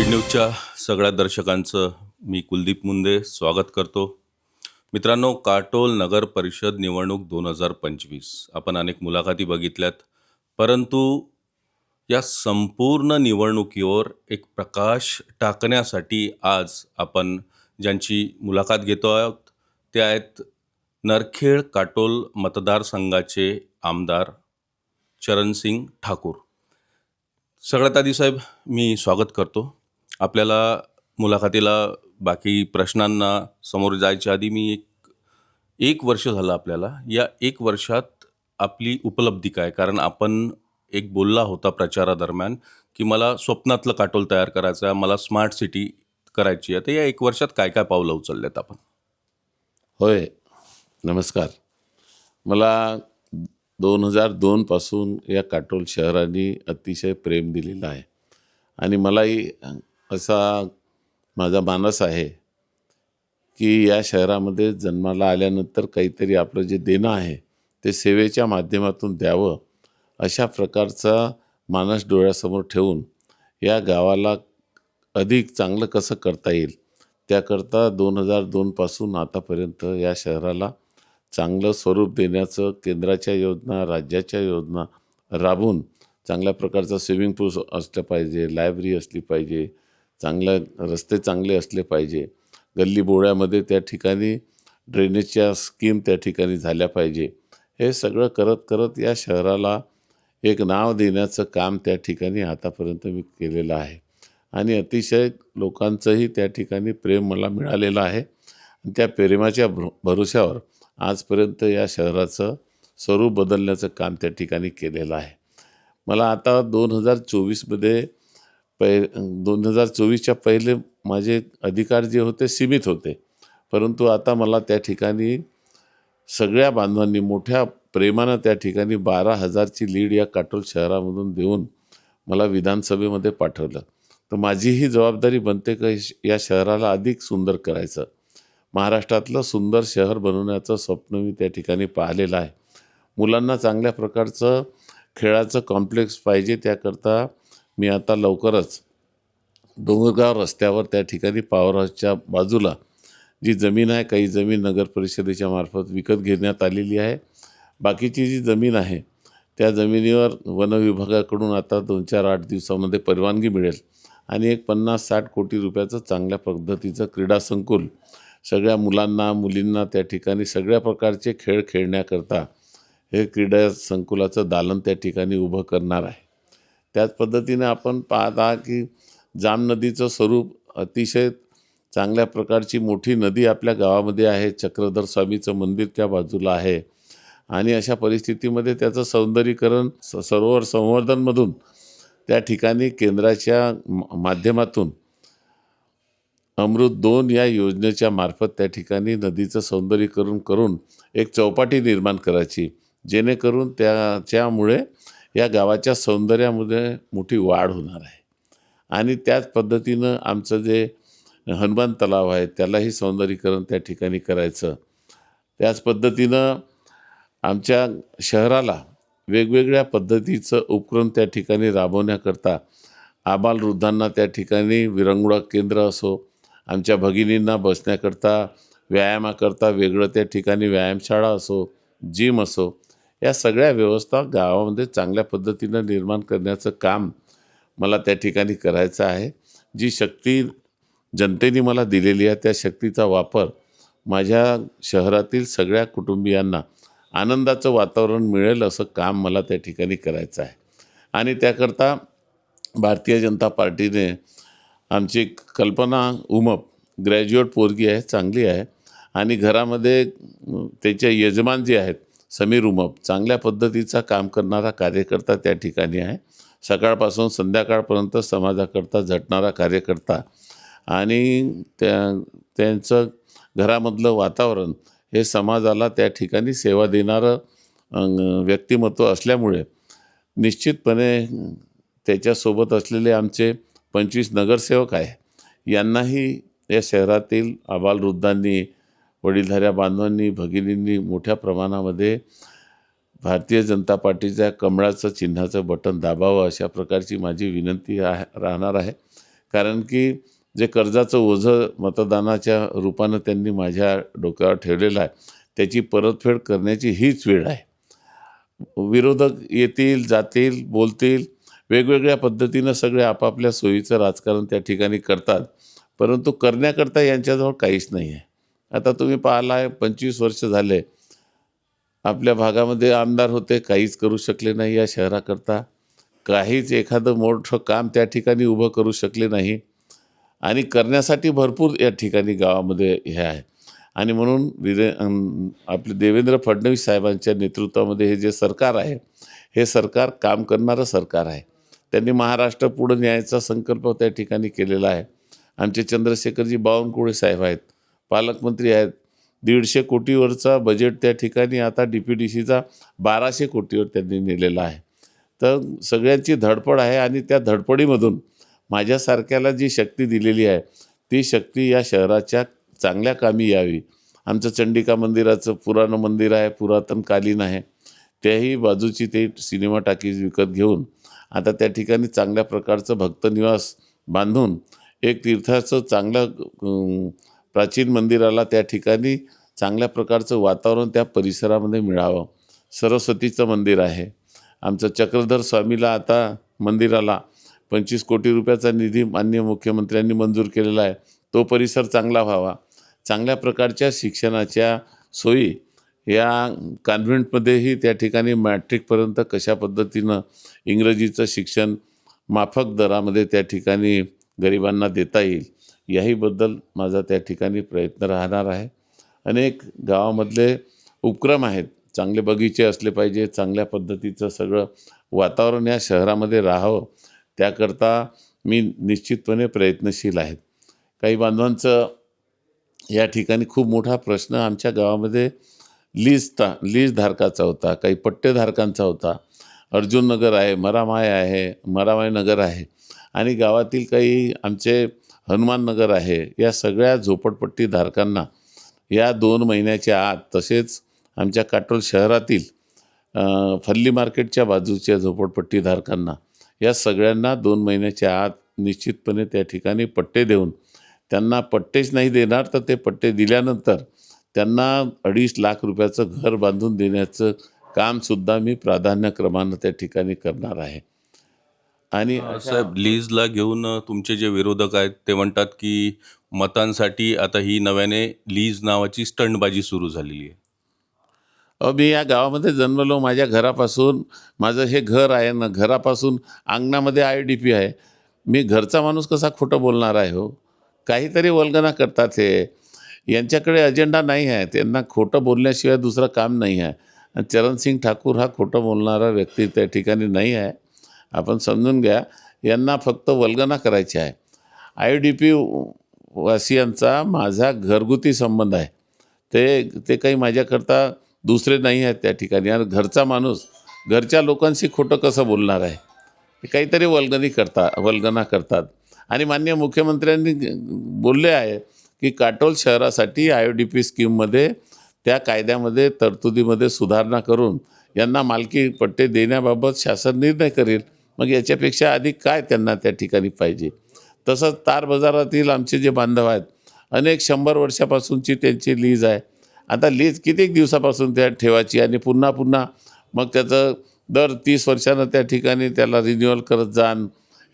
बीड न्यूजच्या सगळ्या दर्शकांचं मी कुलदीप मुंदे स्वागत करतो. मित्रांनो, काटोल नगर परिषद निवडणूक 2025 आपण अनेक मुलाखती बघितल्यात, परंतु या संपूर्ण निवडणुकीवर एक प्रकाश टाकण्यासाठी आज आपण ज्यांची मुलाखत घेतो आहोत ते आहेत नरखेड काटोल मतदारसंघाचे आमदार चरणसिंग ठाकूर. सगळ्यात आधी साहेब मी स्वागत करतो. आपल्याला मुलाखतीला बाकी प्रश्नांना समोर जायच्या आधी मी एक वर्ष झालं आपल्याला, या 1 वर्षात आपली उपलब्धी काय? कारण आपण एक बोलला होता प्रचारादरम्यान की मला स्वप्नातलं काटोल तयार करायचं आहे, मला स्मार्ट सिटी करायची आहे. तर या 1 वर्षात काय काय पावलं उचललेत आपण? होय, नमस्कार. मला 2002 पासून या काटोल शहराने अतिशय प्रेम दिलेलं आहे आणि मलाही असा माझा मानस आहे की या शहरामध्ये जन्माला आल्यानंतर काहीतरी आपलं जे देणं आहे ते सेवेच्या माध्यमातून द्यावं, अशा प्रकारचा मानस डोळ्यासमोर ठेवून या गावाला अधिक चांगलं कसं करता येईल त्याकरता 2002 पासून आतापर्यंत या शहराला चांगलं स्वरूप देण्याचं केंद्राच्या योजना, राज्याच्या योजना राबवून चांगल्या प्रकारचा स्विमिंग पूल असलं पाहिजे, लायब्ररी असली पाहिजे, रस्ते चांगले असले पाहिजे, गल्ली बोळ्यामध्ये त्या ठिकाणी ड्रेनेजच्या स्कीम त्या ठिकाणी झाल्या पाहिजे. हे सगळं करत करत या शहराला एक नाव देण्याचं काम त्या ठिकाणी आतापर्यंत मी केलेलं आहे आणि अतिशय लोकांचंही त्या ठिकाणी प्रेम मला मिळालेलं आहे. त्या प्रेमाच्या भरोश्यावर आजपर्यंत या शहराचं स्वरूप बदलण्याचं काम त्या ठिकाणी केलेलं आहे. मला आता 2024मध्ये 2024च्या पहिले माझे अधिकार जे होते सीमित होते, परंतु आता मला त्या ठिकाणी सगळ्या बांधवांनी मोठ्या प्रेमानं त्या ठिकाणी 12,000ची लीड या काटोल शहरामधून देऊन मला विधानसभेमध्ये पाठवलं. तर माझी ही जबाबदारी बनते की या शहराला अधिक सुंदर करायचं, महाराष्ट्रातलं सुंदर शहर बनवण्याचं स्वप्न मी त्या ठिकाणी पाहिलेलं आहे. मुलांना चांगल्या प्रकारचं खेळाचं कॉम्प्लेक्स पाहिजे, त्याकरता मी आता लवकरच डोंगरगाव रस्त्यावर त्या ठिकाणी पॉवर हाऊसच्या बाजूला जी जमीन आहे, काही जमीन नगर परिषदेच्या मार्फत विकत घेण्यात आलेली आहे. बाकीची जी जमीन आहे त्या जमिनीवर वन विभागाकडून आता 2-4-8 दिवसामध्ये परवानगी मिळेल आणि एक 50-60 कोटी रुपयाचं चांगल्या पद्धतीचं क्रीडा संकुल सगळ्या मुलांना मुलींना त्या ठिकाणी सगळ्या प्रकारचे खेळ खेळण्याकरता हे क्रीडा संकुलाचं दालन त्या ठिकाणी उभं करणार आहे. त्याच पद्धतीने आपण पाहता की जाम नदीचं स्वरूप अतिशय चांगल्या प्रकारची मोठी नदी आपल्या गावामध्ये आहे. चक्रधर स्वामीचं मंदिर त्या बाजूला आहे आणि अशा परिस्थितीमध्ये त्याचं सौंदर्यीकरण सरोवर संवर्धनमधून त्या ठिकाणी केंद्राच्या माध्यमातून अमृत 2 या योजनेच्या मार्फत त्या ठिकाणी नदीचं सौंदर्यीकरण करून एक चौपाटी निर्माण करायची, जेणेकरून त्यामुळे या गावाच्या सौंदर्यामध्ये मोठी वाढ होणार आहे. आणि त्याच पद्धतीनं आमचं जे हनुमान तलाव आहे त्यालाही सौंदर्यीकरण त्या ठिकाणी करायचं. त्याच पद्धतीनं आमच्या शहराला वेगवेगळ्या पद्धतीचं उपक्रम त्या ठिकाणी राबवण्याकरता आबालवृद्धांना त्या ठिकाणी विरंगुळा केंद्र असो, आमच्या भगिनींना बसण्याकरता व्यायामाकरता वेगळं त्या ठिकाणी व्यायामशाळा असो, जिम असो, या सगळ्या व्यवस्था गावामध्ये चांगल्या पद्धतीनं निर्माण करण्याचं काम मला त्या ठिकाणी करायचं आहे. जी शक्ती जनतेने मला दिलेली आहे त्या शक्तीचा वापर माझ्या शहरातील सगळ्या कुटुंबियांना आनंदाचं वातावरण मिळेल असं काम मला त्या ठिकाणी करायचं आहे. आणि त्याकरता भारतीय जनता पार्टीने आमची कल्पना उमप ग्रॅज्युएट पोरगी आहे, चांगली आहे आणि घरामध्ये त्याचे यजमान जे आहेत समीर उमप चांगल्या पद्धतीचा काम करणारा कार्यकर्ता त्या ठिकाणी आहे. सकाळपासून संध्याकाळपर्यंत समाजाकरता झटणारा कार्यकर्ता आणि त्यांचं घरामधलं वातावरण हे समाजाला त्या ठिकाणी सेवा देणारं व्यक्तिमत्व असल्यामुळे निश्चितपणे त्याच्यासोबत असलेले आमचे 25 नगरसेवक आहे, यांनाही या शहरातील आबालवृद्धांनी, वडीलधाऱ्या बांधवांनी, भगिनींनी मोठ्या प्रमाणामध्ये भारतीय जनता पार्टीच्या कमळाचं चिन्हाचं बटन दाबावं अशा प्रकारची माझी विनंती राहणार आहे. कारण की जे कर्जाचं ओझं मतदानाच्या रूपानं त्यांनी माझ्या डोक्यावर ठेवलेलं आहे, त्याची परतफेड करण्याची हीच वेळ आहे. विरोधक येतील, जातील, बोलतील, वेगवेगळ्या पद्धतीनं सगळे आपापल्या सोयीचं राजकारण त्या ठिकाणी करतात. परंतु करण्याकरता यांच्याजवळ काहीच नाही आहे. आता तुम्ही पाहिलं 25 वर्ष झाले आपल्या भागामध्ये आमदार होते, काहीच करू शकले नाही या शहराकरता. काहीच एखादं मोठं काम त्या ठिकाणी उभं करू शकले नाही आणि करण्यासाठी भरपूर या ठिकाणी गावामध्ये हे आहे. आणि म्हणून आपले देवेंद्र फडणवीस साहेबांच्या नेतृत्वामध्ये हे जे सरकार आहे, हे सरकार काम करणारं सरकार आहे. त्यांनी महाराष्ट्र पुढे न्यायचा संकल्प त्या ठिकाणी केलेला आहे. आमचे चंद्रशेखरजी बावनकुळे साहेब आहेत, पालकमंत्री आहेत. 150 कोटीवरचा बजेट त्या ठिकाणी आता DPDCचा 1200 कोटीवर त्यांनी नेलेला आहे. तर सगळ्यांची धडपड आहे आणि त्या धडपडीमधून माझ्यासारख्याला जी शक्ती दिलेली आहे, ती शक्ती या शहराच्या चांगल्या कामी यावी. आमचं चंडिका मंदिराचं पुराणं मंदिर आहे, पुरातन कालीन आहे. त्याही बाजूची ते सिनेमा टाकीज विकत घेऊन आता त्या ठिकाणी चांगल्या प्रकारचं भक्तनिवास बांधून एक तीर्थाचं चांगलं प्राचीन मंदिराला त्या ठिकाणी चांगल्या प्रकारचं वातावरण त्या परिसरामध्ये मिळावं. सरस्वतीचं मंदिर आहे. आमचं चक्रधर स्वामीला आता मंदिराला 25 कोटी रुपयाचा निधी माननीय मुख्यमंत्र्यांनी मंजूर केलेला आहे. तो परिसर चांगला व्हावा. चांगल्या प्रकारच्या शिक्षणाच्या सोयी या कॉन्व्हेंटमध्येही त्या ठिकाणी मॅट्रिकपर्यंत कशा पद्धतीनं इंग्रजीचं शिक्षण माफक दरामध्ये त्या ठिकाणी गरिबांना देता येईल, याहीबद्दल माझा त्या ठिकाणी प्रयत्न राहणार आहे. अनेक गावामधले उपक्रम आहेत. चांगले बगीचे असले पाहिजे, चांगल्या पद्धतीचं सगळं वातावरण या शहरामध्ये राहावं, त्याकरता मी निश्चितपणे प्रयत्नशील आहेत. काही बांधवांचं या ठिकाणी खूप मोठा प्रश्न आमच्या गावामध्ये लीज धारकाचा होता, काही पट्टेधारकांचा होता. अर्जुन नगर आहे, मरामाय नगर आहे आणि गावातील काही आमचे हनुमान नगर आहे. या सगळ्या झोपडपट्टी धारकांना या 2 महिन्याच्या आत, तसेच आमच्या काटोल शहरातील फल्ली मार्केटच्या बाजूच्या झोपडपट्टी धारकांना, या सगळ्यांना 2 महिन्याच्या आत निश्चितपणे त्या ठिकाणी पट्टे देऊन, त्यांना पट्टेच नाही देणार तर ते पट्टे दिल्यानंतर त्यांना 2.5 लाख रुपयाचं घर बांधून देण्याचं कामसुद्धा मी प्राधान्यक्रमानं त्या ठिकाणी करणार आहे. आणि साहेब, लीजला घेऊन तुमचे जे विरोधक आहेत ते म्हणतात की मतांसाठी आता ही नव्याने लीज नावाची स्टंटबाजी सुरू झालेली आहे. मी या गावामध्ये जन्मलो. माझ्या घरापासून, माझं हे घर आहे ना, घरापासून अंगणामध्ये IDP आहे. मी घरचा माणूस कसा खोटं बोलणार आहे हो? काहीतरी वल्गना करतात हे. यांच्याकडे अजेंडा नाही आहे. त्यांना खोटं बोलण्याशिवाय दुसरं काम नाही आहे. आणि चरणसिंग ठाकूर हा खोटं बोलणारा व्यक्ती त्या ठिकाणी नाही आहे. आपण समजून घ्या, यांना फक्त वल्गना करायची आहे. IDP वासियांचा माझा घरगुती संबंध आहे. ते काही माझ्याकरता दुसरे नाही आहेत त्या ठिकाणी. आणि घरचा माणूस घरच्या लोकांशी खोटं कसं बोलणार आहे? हे काहीतरी वल्गना करतात. आणि माननीय मुख्यमंत्र्यांनी बोलले आहे की काटोल शहरासाठी IDP स्कीममध्ये, त्या कायद्यामध्ये, तरतुदीमध्ये सुधारणा करून यांना मालकी पट्टे देण्याबाबत शासन निर्णय करेल. मग याच्यापेक्षा अधिक काय त्यांना त्या ठिकाणी पाहिजे? तसंच तार बाजारातील आमचे जे बांधव आहेत, अनेक 100 वर्षापासूनची त्यांची लीज आहे. आता लीज कित्येक दिवसापासून त्या ठेवायची आणि पुन्हा मग त्याचं दर 30 वर्षानं त्या ठिकाणी त्याला रिन्युअल करत जा,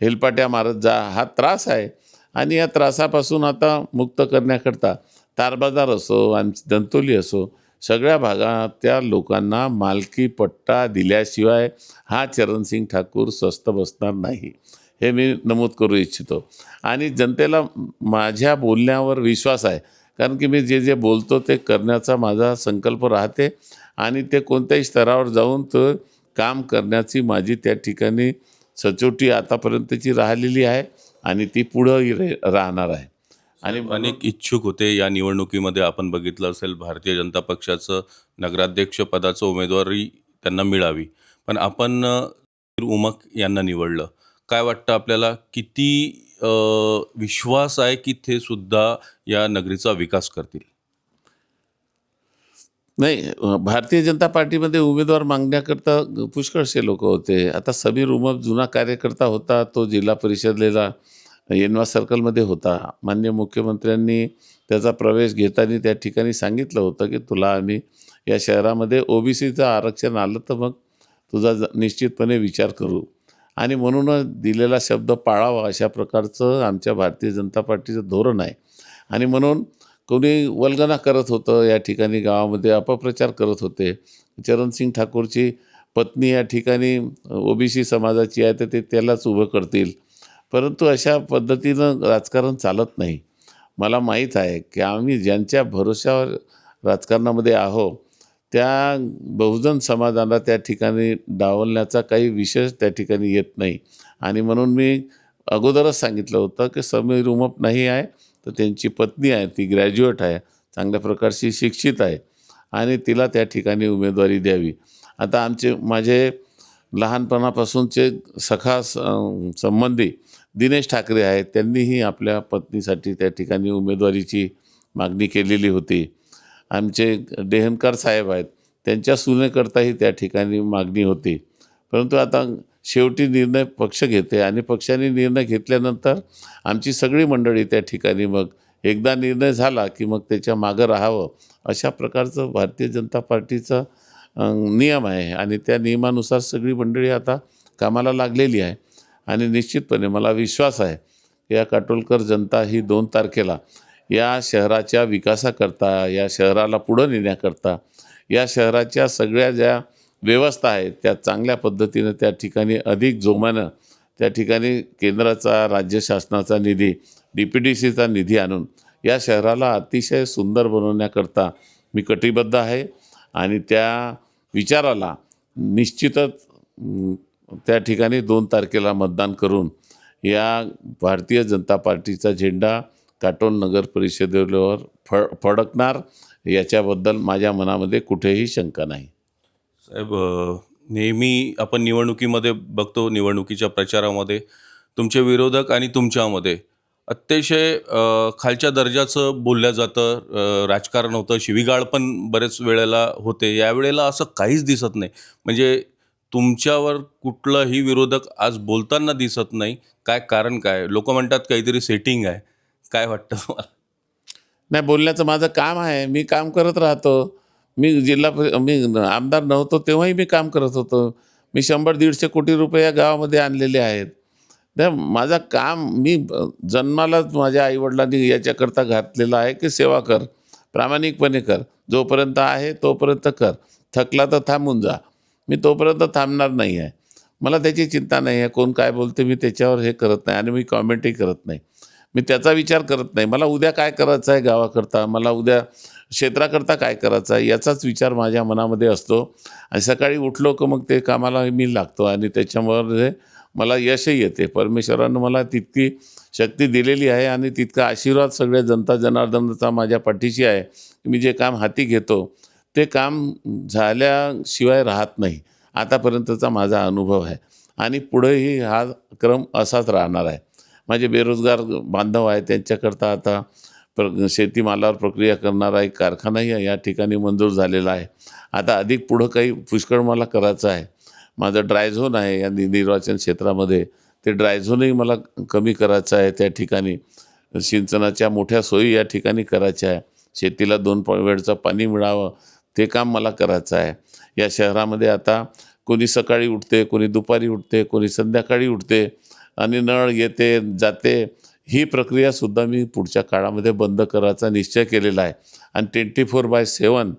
हेलपाट्या मारत जा, हा त्रास आहे. आणि या त्रासापासून आता मुक्त करण्याकरता तारबाजार असो, आमची धंतोली असो, सगळ्या भागातल्या लोकांना मालकी पट्टा दिल्याशिवाय हा चरणसिंग ठाकूर स्वस्थ बसणार नाही, हे मी नमूद करू इच्छितो. आणि जनतेला माझ्या बोलण्यावर विश्वास आहे, कारण की मी जे बोलतो ते करण्याचा माझा संकल्प राहते आणि ते कोणत्याही स्तरावर जाऊन तो काम करण्याची माझी त्या ठिकाणी सचोटी आतापर्यंतची राहिलेली आहे आणि ती पुढं राहणार आहे. आणि अनेक इच्छुक होते या निवडणुकीमध्ये. आपण बघितलं असेल, भारतीय जनता पक्षाचं नगराध्यक्ष पदाचं उमेदवारी त्यांना मिळावी, पण आपण उमक यांना निवडलं. काय वाटतं आपल्याला, किती विश्वास आहे की ते सुद्धा या नगरीचा विकास करतील? नाही, भारतीय जनता पार्टीमध्ये उमेदवार मागण्याकरता पुष्कळसे लोक होते. आता समीर उमप जुना कार्यकर्ता होता, तो जिल्हा परिषदेला येनवा सर्कलमध्ये होता. माननीय मुख्यमंत्र्यांनी त्याचा प्रवेश घेताना त्या ठिकाणी सांगितलं होतं की तुला आम्ही या शहरामध्ये OBCचं आरक्षण आलं तर मग तुझा निश्चितपणे विचार करू. आणि म्हणूनच दिलेला शब्द पाळावा अशा प्रकारचं आमच्या भारतीय जनता पार्टीचं धोरण आहे. आणि म्हणून कोणी वल्गना करत होतं या ठिकाणी, गावामध्ये अपप्रचार करत होते. चरणसिंग ठाकूरची पत्नी या ठिकाणी OBC समाजाची आहे तर ते त्यालाच उभं करतील. परंतु अशा पद्धतीनं राजकारण चालत नाही. मला माहीत आहे की आम्ही ज्यांच्या भरोश्यावर राजकारणामध्ये आहोत त्या बहुजन समाजाला त्या ठिकाणी डावलण्याचा काही विषय त्या ठिकाणी येत नाही. आणि म्हणून मी अगोदरच सांगितलं होतं की समीर उमप नाही आहे तर त्यांची पत्नी आहे, ती ग्रॅज्युएट आहे, चांगल्या प्रकारची शिक्षित आहे आणि तिला त्या ठिकाणी उमेदवारी द्यावी. आता माझे लहानपणापासूनचे संबंधी दिनेश ठाकरे आहेत, त्यांनीही आपल्या पत्नीसाठी त्या ठिकाणी उमेदवारीची मागणी केलेली होती. आमचे डेहनकर साहेब आहेत, त्यांच्या सुनेकरताही त्या ठिकाणी मागणी होती. परंतु आता शेवटी निर्णय पक्ष घेते आणि पक्षाने निर्णय घेतल्यानंतर आमची सगळी मंडळी त्या ठिकाणी मग एकदा निर्णय झाला की मग त्याच्या मागं राहावं अशा प्रकारचं भारतीय जनता पार्टीचा नियम आहे. आणि त्या नियमानुसार सगळी मंडळी आता कामाला लागलेली आहे. आणि निश्चितपणे मला विश्वास आहे की या काटोलकर जनता ही 2 तारखेला या शहराच्या विकासाकरता, या शहराला पुढं नेण्याकरता, या शहराच्या सगळ्या ज्या व्यवस्था आहेत त्या चांगल्या पद्धतीनं त्या ठिकाणी अधिक जोमानं त्या ठिकाणी केंद्राचा, राज्य शासनाचा निधी, DPDCचा निधी आणून या शहराला अतिशय सुंदर बनवण्याकरता मी कटिबद्ध आहे. आणि त्या विचाराला निश्चितच त्या ठिकाणी 2 तारखेला मतदान करून या भारतीय जनता पार्टीचा झेंडा काटोल नगर परिषदेवर फडकणार याच्याबद्दल माझ्या मनामध्ये कुठेही शंका नाही. साहेब, नेहमी आपण निवडणुकीमध्ये बघतो, निवडणुकीच्या प्रचारामध्ये तुमचे विरोधक आणि तुमच्यामध्ये अतिशय खालच्या दर्जाचं बोललं जातं, राजकारण होतं, शिवीगाळ पण बरेच वेळेला होते. यावेळेला असं काहीच दिसत नाही. म्हणजे तुमच्यावर कुठलाही विरोधक आज बोलताना दिसत नाही. काय कारण काय? लोक म्हणतात काहीतरी सेटिंग आहे. काय वाटतं तुम्हाला? नाही, बोलण्याचं माझं काम आहे. मी काम करत राहतो. मी मी आमदार नव्हतो तेव्हाही मी काम करत होतो. मी 100-150 कोटी रुपये या गावामध्ये आणलेले आहेत. नाही, माझं काम मी जन्मालाच माझ्या आईवडिलांनी याच्याकरता घातलेलं आहे की सेवा कर, प्रामाणिकपणे कर. जोपर्यंत आहे तोपर्यंत कर. थकला तर थांबून जा. मी तोपर्यंत थांबणार नाही आहे. मला त्याची चिंता नाही आहे. कोण काय बोलते मी त्याच्यावर हे करत नाही आणि मी कॉमेंटही करत नाही. मी त्याचा विचार करत नाही. मला उद्या काय करायचं आहे गावाकरता, मला उद्या क्षेत्राकरता काय करायचं आहे याचाच विचार माझ्या मनामध्ये असतो. आणि सकाळी उठलो की मग ते कामाला मी लागतो आणि त्याच्यामुळे मला यशही येते. परमेश्वरानं मला तितकी शक्ती दिलेली आहे आणि तितका आशीर्वाद सगळ्या जनता जनार्दनाचा माझ्या पाठीशी आहे. मी जे काम हाती घेतो ते काम झाल्याशिवाय राहत नाही. आतापर्यंतचा माझा अनुभव आहे आणि पुढेही हा क्रम असाच राहणार आहे. माझे बेरोजगार बांधव आहेत त्यांच्याकरता आता शेतीमालावर प्रक्रिया करणारा एक कारखानाही या ठिकाणी मंजूर झालेला आहे. आता अधिक पुढं काही पुष्कळ मला करायचं आहे. माझं ड्रायझोन आहे या निर्वाचन क्षेत्रामध्ये, ते ड्रायझोनही मला कमी करायचं आहे. त्या ठिकाणी सिंचनाच्या मोठ्या सोयी या ठिकाणी करायच्या आहे. शेतीला 2 वेळचं पाणी मिळावं ते काम मला करायचं आहे. या शहरामध्ये आता कोणी सकाळी उठते, कोणी दुपारी उठते, कोणी संध्याकाळी उठते आणि नळ येते जाते. ही प्रक्रियासुद्धा मी पुढच्या काळामध्ये बंद करायचा निश्चय केलेला आहे. आणि 24/7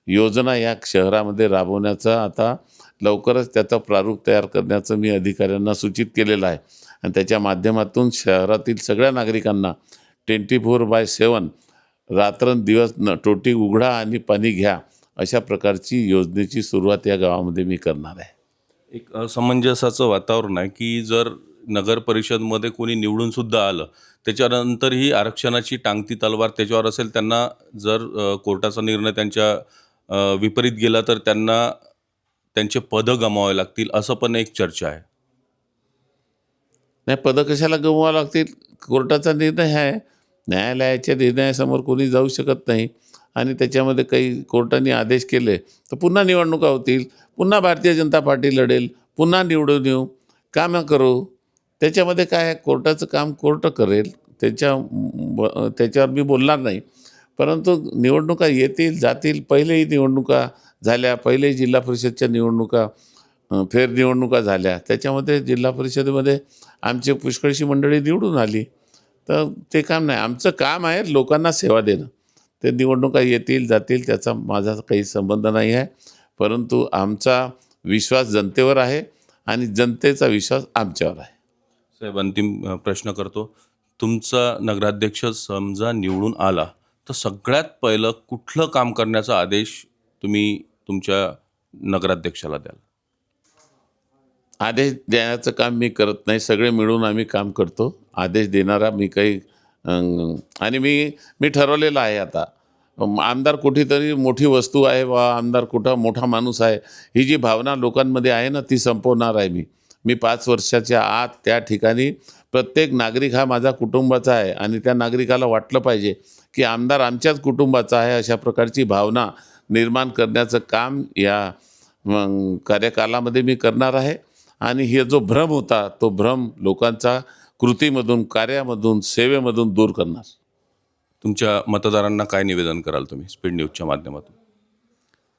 योजना या शहरामध्ये राबवण्याचा आता लवकरच त्याचा प्रारूप तयार करण्याचं मी अधिकाऱ्यांना सूचित केलेलं आहे. आणि त्याच्या माध्यमातून शहरातील सगळ्या नागरिकांना 24/7 रात्रंदिवस टोटी उघडा आणि पाणी घ्या अशा प्रकारची योजनेची सुरुवात या गावामध्ये मी करणार आहे. एक असमंजसाचं वातावरण आहे की जर नगर परिषदमध्ये कोणी निवडून सुद्धा आलं त्याच्यानंतरही आरक्षणाची टांगती तलवार त्याच्यावर असेल. त्यांना जर कोर्टाचा निर्णय त्यांच्या विपरीत गेला तर त्यांना त्यांचे पदं गमावावे लागतील, असं पण एक चर्चा आहे. नाही, पदं कशाला गमवावं लागतील? कोर्टाचा निर्णय आहे. न्यायालयाच्या निर्णयासमोर कोणी जाऊ शकत नाही. आणि त्याच्यामध्ये काही कोर्टाने आदेश केले तर पुन्हा निवडणुका होतील, पुन्हा भारतीय जनता पार्टी लढेल, पुन्हा निवडून येऊ, कामं करू. त्याच्यामध्ये काय आहे, कोर्टाचं काम कोर्ट करेल, त्याच्यावर मी बोलणार नाही. परंतु निवडणुका येतील जातील. पहिलेही निवडणुका झाल्या, पहिलेही जिल्हा परिषदच्या निवडणुका फेरनिवडणुका झाल्या. त्याच्यामध्ये जिल्हा परिषदेमध्ये आमची पुष्कळशी मंडळी निवडून आली. तर ते काम नाही, आमचं काम आहे लोकांना सेवा देणं. ते निवडणुका येतील जातील त्याचा माझा काही संबंध नाही आहे. परंतु आमचा विश्वास जनतेवर आहे आणि जनतेचा विश्वास आमच्यावर आहे. साहेब, अंतिम प्रश्न करतो. तुमचा नगराध्यक्ष समजा निवडून आला तर सगळ्यात पहिलं कुठलं काम करण्याचा आदेश तुम्ही तुमच्या नगराध्यक्षाला द्याल? आदेश देण्याचं काम मी करत नाही, सगळे मिळून आम्ही काम करतो. आदेश देणारा मी काही आणि मी ठरवलेलं आहे आता. आमदार कुठेतरी मोठी वस्तू आहे बा, आमदार कुठं मोठा माणूस आहे, ही जी भावना लोकांमध्ये आहे ना, ती संपवणार आहे मी 5 वर्षाच्या आत त्या ठिकाणी प्रत्येक नागरिक हा माझा कुटुंबाचा आहे आणि त्या नागरिकाला वाटलं पाहिजे की आमदार आमच्याच कुटुंबाचा आहे. अशा प्रकारची भावना निर्माण करण्याचं काम या कार्यकालामध्ये मी करणार आहे. आणि हे जो भ्रम होता तो भ्रम लोकांचा कृतीमधून, कार्यामधून, सेवेमधून दूर करणार. तुमच्या मतदारांना काय निवेदन कराल तुम्ही स्पीड न्यूजच्या माध्यमातून?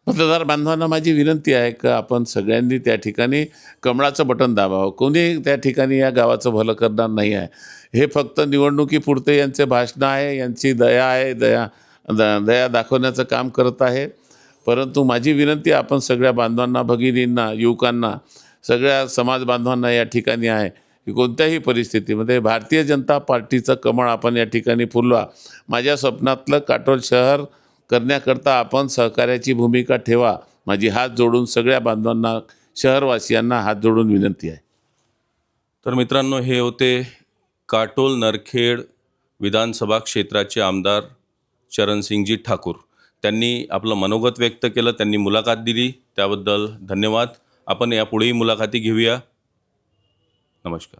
मतदार बांधवांना माझी विनंती आहे की आपण सगळ्यांनी त्या ठिकाणी कमळाचं बटन दाबावं. कोणी त्या ठिकाणी या गावाचं भलं करणार नाही आहे. हे फक्त निवडणुकीपुरते यांचे भाषणं आहे, यांची दया आहे, दया दाखवण्याचं काम करत आहे. परंतु माझी विनंती आपण सगळ्या बांधवांना, भगिनींना, युवकांना, सगळ्या समाज बांधवांना या ठिकाणी आहे की कोणत्याही परिस्थितीमध्ये भारतीय जनता पार्टीचं कमळ आपण या ठिकाणी फुलवा. माझ्या स्वप्नातलं काटोल शहर करण्याकरता आपण सहकार्याची भूमिका ठेवा. माझी हात जोडून सगळ्या बांधवांना, शहरवासियांना हात जोडून विनंती आहे. तर मित्रांनो, हे होते काटोल नरखेड विधानसभा क्षेत्राचे आमदार चरणसिंगजी ठाकूर. त्यांनी आपलं मनोगत व्यक्त केलं, त्यांनी मुलाखत दिली, त्याबद्दल धन्यवाद. आपण यापुढेही मुलाखती घेऊया. नमस्कार.